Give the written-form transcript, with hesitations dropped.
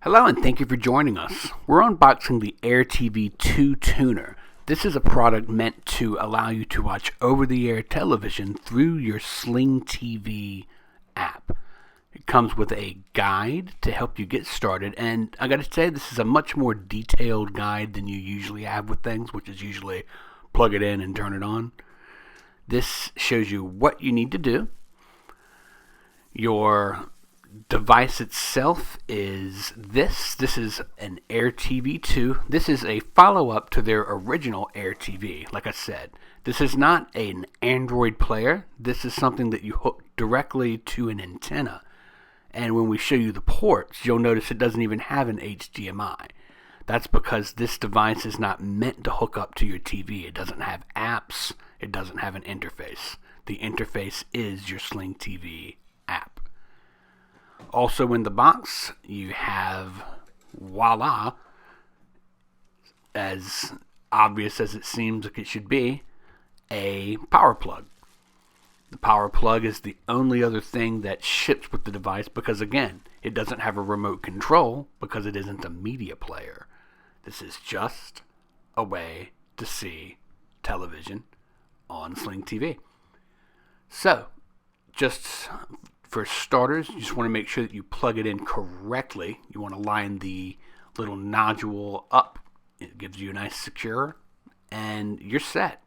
Hello and thank you for joining us. We're unboxing the AirTV 2 tuner. This is a product meant to allow you to watch over-the-air television through your Sling TV app. It comes with a guide to help you get started, and I gotta say, this is a much more detailed guide than you usually have with things, which is usually plug it in and turn it on. This shows you what you need to do. Your device itself is this. This is an AirTV 2. This is a follow-up to their original AirTV. Like I said, this is not an Android player. This is something that you hook directly to an antenna. And when we show you the ports, you'll notice it doesn't even have an HDMI. That's because this device is not meant to hook up to your TV. It doesn't have apps. It doesn't have an interface. The interface is your Sling TV app. Also in the box, you have, voila, as obvious as it seems like it should be, a power plug. The power plug is the only other thing that ships with the device because, again, it doesn't have a remote control because it isn't a media player. This is just a way to see television on Sling TV. So, just for starters, you just want to make sure that you plug it in correctly. You want to line the little nodule up. It gives you a nice secure, and you're set.